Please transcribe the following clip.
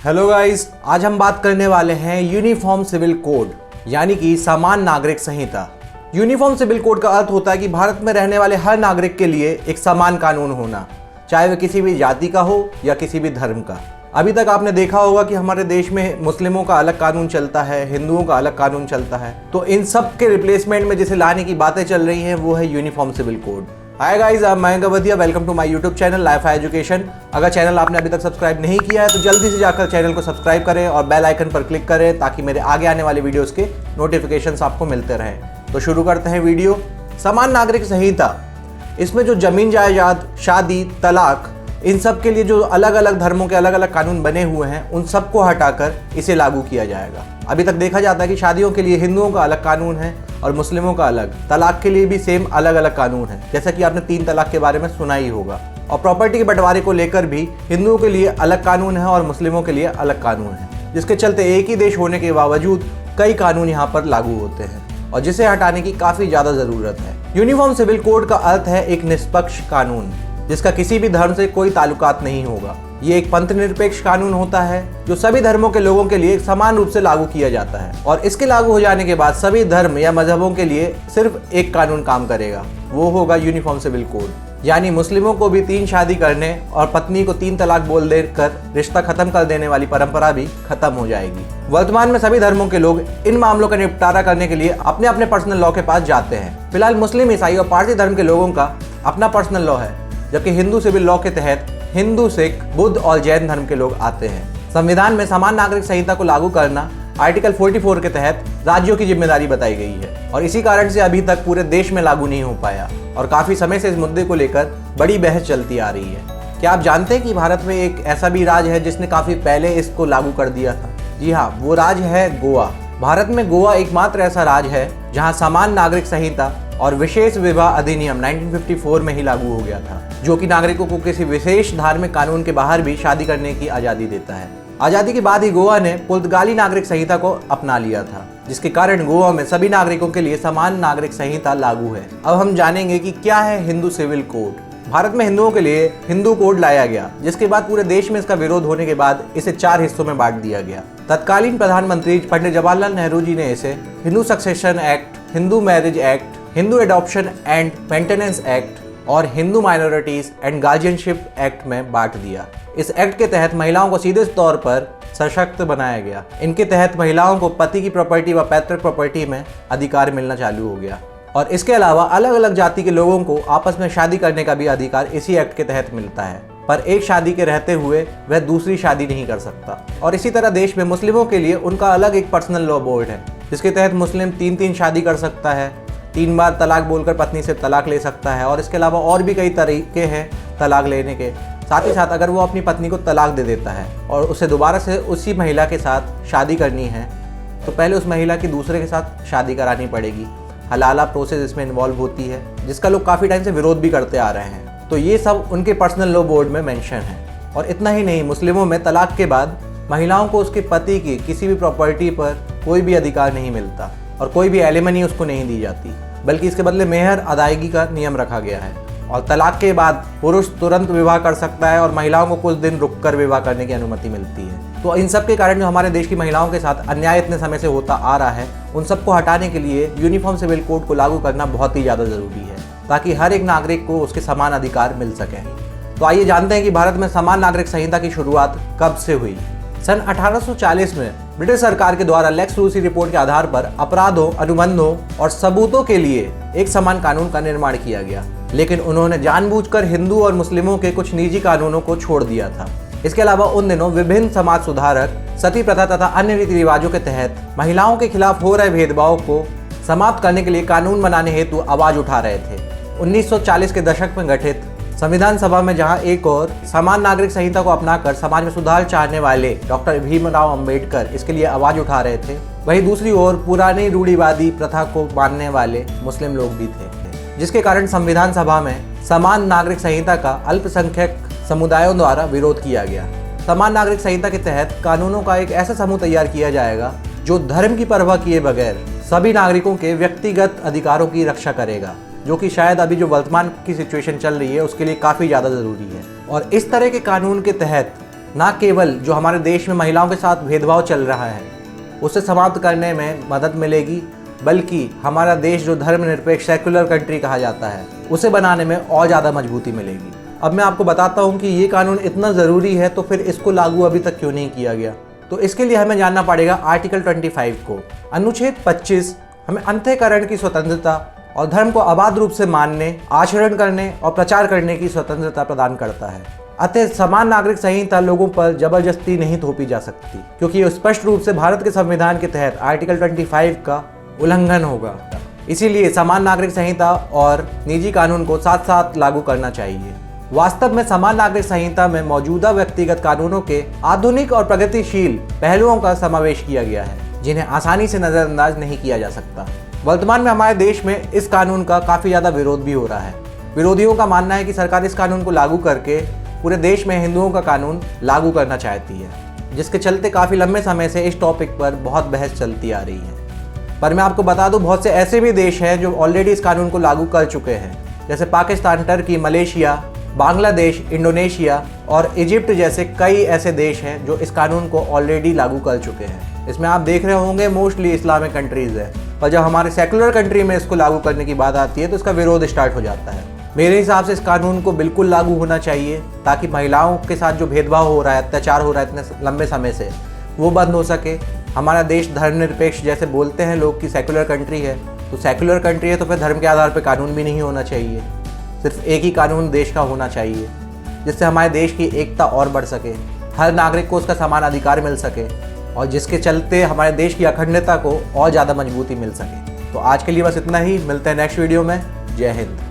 Hello guys, आज हम बात करने वाले हैं यूनिफॉर्म सिविल कोड यानी कि समान नागरिक संहिता। यूनिफॉर्म सिविल कोड का अर्थ होता है कि भारत में रहने वाले हर नागरिक के लिए एक समान कानून होना, चाहे वह किसी भी जाति का हो या किसी भी धर्म का। अभी तक आपने देखा होगा कि हमारे देश में मुस्लिमों का अलग कानून चलता है, हिंदुओं का अलग कानून चलता है, तो इन सब के रिप्लेसमेंट में जिसे लाने की बातें चल रही हैं वो है uniform civil code. Hi guys, I am Mayank Awadhiya, welcome to my YouTube channel life education. अगर चैनल आपने अभी तक सब्सक्राइब नहीं किया है तो जल्दी से जाकर चैनल को सब्सक्राइब करें और बेल आइकन पर क्लिक करें ताकि मेरे आगे आने वाले वीडियोस के नोटिफिकेशंस आपको मिलते रहें। तो शुरू करते हैं वीडियो। समान नागरिक संहिता, इसमें जो जमीन जायदाद, शादी, तलाक, इन सब के लिए जो अलग अलग धर्मों के अलग अलग कानून बने हुए हैं उन सबको हटाकर इसे लागू किया जाएगा। अभी तक देखा जाता है कि शादियों के लिए हिंदुओं का अलग कानून है और मुस्लिमों का अलग, तलाक के लिए भी सेम अलग अलग कानून है, जैसा कि आपने 3 तलाक के बारे में सुना ही होगा। और प्रॉपर्टी के बंटवारे को लेकर भी हिंदुओं के लिए अलग कानून है और मुस्लिमों के लिए अलग कानून है, जिसके चलते एक ही देश होने के बावजूद कई कानून यहाँ पर लागू होते हैं और जिसे हटाने की काफ़ी ज़्यादा ज़रूरत है। यूनिफॉर्म सिविल कोड का अर्थ है एक निष्पक्ष कानून जिसका किसी भी धर्म से कोई ताल्लुकात नहीं होगा। ये एक पंथ निरपेक्ष कानून होता है जो सभी धर्मों के लोगों के लिए समान रूप से लागू किया जाता है और इसके लागू हो जाने के बाद सभी धर्म या मजहबों के लिए सिर्फ एक कानून काम करेगा, वो होगा यूनिफॉर्म सिविल कोड। यानी मुस्लिमों को भी 3 शादी करने और पत्नी को 3 तलाक बोल देकर रिश्ता खत्म कर देने वाली परंपरा भी खत्म हो जाएगी। वर्तमान में सभी धर्मों के लोग इन मामलों का निपटारा करने के लिए अपने अपने पर्सनल लॉ के पास जाते हैं। फिलहाल मुस्लिम, ईसाई और पारसी धर्म के लोगों का अपना पर्सनल लॉ है, जबकि हिंदू सिविल लॉ के तहत हिंदू, सिख, बुद्ध और जैन धर्म के लोग आते हैं। संविधान में समान नागरिक संहिता को लागू करना आर्टिकल 44 के तहत राज्यों की जिम्मेदारी बताई गई है और इसी कारण से अभी तक पूरे देश में लागू नहीं हो पाया और काफी समय से इस मुद्दे को लेकर बड़ी बहस चलती आ रही है। क्या आप जानते हैं कि भारत में एक ऐसा भी राज्य है जिसने काफी पहले इसको लागू कर दिया था? जी हाँ, वो राज्य है गोवा। भारत में गोवा एकमात्र ऐसा राज्य है जहाँ समान नागरिक संहिता और विशेष विवाह अधिनियम 1954 में ही लागू हो गया था, जो कि नागरिकों को किसी विशेष धार्मिक कानून के बाहर भी शादी करने की आज़ादी देता है। आज़ादी के बाद ही गोवा ने पुर्तगाली नागरिक संहिता को अपना लिया था, जिसके कारण गोवा में सभी नागरिकों के लिए समान नागरिक संहिता लागू है। अब हम जानेंगे कि क्या है हिंदू सिविल कोड। भारत में हिंदुओं के लिए हिंदू कोड लाया गया, जिसके बाद पूरे देश में इसका विरोध होने के बाद इसे 4 हिस्सों में बांट दिया गया। तत्कालीन प्रधानमंत्री पंडित जवाहरलाल नेहरू जी ने इसे Hindu succession act, Hindu marriage act, Hindu adoption and maintenance act और Hindu minorities and guardianship act में बांट दिया। इस एक्ट के तहत महिलाओं को सीधे तौर पर सशक्त बनाया गया। इनके तहत महिलाओं को पति की प्रॉपर्टी व पैतृक प्रॉपर्टी में अधिकार मिलना चालू हो गया और इसके अलावा अलग अलग जाति के लोगों को आपस में शादी करने का भी अधिकार इसी एक्ट के तहत मिलता है, पर एक शादी के रहते हुए वह दूसरी शादी नहीं कर सकता। और इसी तरह देश में मुस्लिमों के लिए उनका अलग एक पर्सनल लॉ बोर्ड है, जिसके तहत मुस्लिम 3 शादी कर सकता है, 3 बार तलाक बोलकर पत्नी से तलाक ले सकता है और इसके अलावा और भी कई तरीके हैं तलाक लेने के। साथ ही साथ अगर वो अपनी पत्नी को तलाक दे देता है और उसे दोबारा से उसी महिला के साथ शादी करनी है तो पहले उस महिला की दूसरे के साथ शादी करानी पड़ेगी। हलाला प्रोसेस इसमें इन्वॉल्व होती है, जिसका लोग काफ़ी टाइम से विरोध भी करते आ रहे हैं। तो ये सब उनके पर्सनल लॉ बोर्ड में मेंशन है। और इतना ही नहीं, मुस्लिमों में तलाक के बाद महिलाओं को उसके पति की किसी भी प्रॉपर्टी पर कोई भी अधिकार नहीं मिलता और कोई भी एलिमनी उसको नहीं दी जाती, बल्कि इसके बदले मेहर अदायगी का नियम रखा गया है। और तलाक के बाद पुरुष तुरंत विवाह कर सकता है और महिलाओं को कुछ दिन रुककर विवाह करने की अनुमति मिलती है। तो इन सब के कारण जो हमारे देश की महिलाओं के साथ अन्याय इतने समय से होता आ रहा है, उन सबको हटाने के लिए यूनिफॉर्म सिविल कोड को लागू करना बहुत ही ज़्यादा ज़रूरी है, ताकि हर एक नागरिक को उसके समान अधिकार मिल सके। तो आइए जानते हैं कि भारत में समान नागरिक संहिता की शुरुआत कब से हुई। सन 1840 में ब्रिटिश सरकार के द्वारा लेक्स लूसी रिपोर्ट के आधार पर अपराधों, अनुबंधों और सबूतों के लिए एक समान कानून का निर्माण किया गया, लेकिन उन्होंने जानबूझकर हिंदू और मुस्लिमों के कुछ निजी कानूनों को छोड़ दिया था। इसके अलावा उन दिनों विभिन्न समाज सुधारक सती प्रथा तथा अन्य रीति रिवाजों के तहत महिलाओं के खिलाफ हो रहे भेदभाव को समाप्त करने के लिए कानून बनाने हेतु आवाज उठा रहे थे। 1940 के दशक में गठित संविधान सभा में जहां एक और समान नागरिक संहिता को अपनाकर समाज में सुधार चाहने वाले डॉक्टर भीमराव अंबेडकर इसके लिए आवाज उठा रहे थे, वहीं दूसरी ओर पुरानी रूढ़िवादी प्रथा को मानने वाले मुस्लिम लोग भी थे, जिसके कारण संविधान सभा में समान नागरिक संहिता का अल्पसंख्यक समुदायों द्वारा विरोध किया गया। समान नागरिक संहिता के तहत कानूनों का एक ऐसा समूह तैयार किया जाएगा जो धर्म की परवाह किए बगैर सभी नागरिकों के व्यक्तिगत अधिकारों की रक्षा करेगा, जो कि शायद अभी जो वर्तमान की सिचुएशन चल रही है उसके लिए काफ़ी ज़्यादा ज़रूरी है। और इस तरह के कानून के तहत ना केवल जो हमारे देश में महिलाओं के साथ भेदभाव चल रहा है उसे समाप्त करने में मदद मिलेगी, बल्कि हमारा देश जो धर्मनिरपेक्ष सेक्युलर कंट्री कहा जाता है उसे बनाने में और ज़्यादा मजबूती मिलेगी। अब मैं आपको बताता हूँ कि ये कानून इतना ज़रूरी है तो फिर इसको लागू अभी तक क्यों नहीं किया गया। तो इसके लिए हमें जानना पड़ेगा आर्टिकल 25 को। अनुच्छेद 25 हमें अंतःकरण की स्वतंत्रता और धर्म को अबाध रूप से मानने, आचरण करने और प्रचार करने की स्वतंत्रता प्रदान करता है। अतः समान नागरिक संहिता लोगों पर जबरदस्ती नहीं थोपी जा सकती, क्योंकि ये स्पष्ट रूप से भारत के संविधान के तहत आर्टिकल 25 का उल्लंघन होगा। इसीलिए समान नागरिक संहिता और निजी कानून को साथ साथ लागू करना चाहिए। वास्तव में समान नागरिक संहिता में मौजूदा व्यक्तिगत कानूनों के आधुनिक और प्रगतिशील पहलुओं का समावेश किया गया है, जिन्हें आसानी से नजरअंदाज नहीं किया जा सकता। वर्तमान में हमारे देश में इस कानून का काफ़ी ज़्यादा विरोध भी हो रहा है। विरोधियों का मानना है कि सरकार इस कानून को लागू करके पूरे देश में हिंदुओं का कानून लागू करना चाहती है, जिसके चलते काफ़ी लंबे समय से इस टॉपिक पर बहुत बहस चलती आ रही है। पर मैं आपको बता दूं, बहुत से ऐसे भी देश हैं जो ऑलरेडी इस कानून को लागू कर चुके हैं, जैसे Pakistan, Turkey, Malaysia, Bangladesh, Indonesia और इजिप्ट जैसे कई ऐसे देश हैं जो इस कानून को ऑलरेडी लागू कर चुके हैं। इसमें आप देख रहे होंगे मोस्टली इस्लामिक कंट्रीज़ है, पर जब हमारे सेकुलर कंट्री में इसको लागू करने की बात आती है तो इसका विरोध स्टार्ट हो जाता है। मेरे हिसाब से इस कानून को बिल्कुल लागू होना चाहिए, ताकि महिलाओं के साथ जो भेदभाव हो रहा है, अत्याचार हो रहा है इतने लंबे समय से, वो बंद हो सके। हमारा देश धर्मनिरपेक्ष जैसे बोलते हैं लोग कि सेकुलर कंट्री है, तो सेकुलर कंट्री है तो फिर धर्म के आधार पर कानून भी नहीं होना चाहिए। सिर्फ एक ही कानून देश का होना चाहिए, जिससे हमारे देश की एकता और बढ़ सके, हर नागरिक को उसका समान अधिकार मिल सके और जिसके चलते हमारे देश की अखंडता को और ज़्यादा मजबूती मिल सके। तो आज के लिए बस इतना ही। मिलते हैं नेक्स्ट वीडियो में। जय हिंद।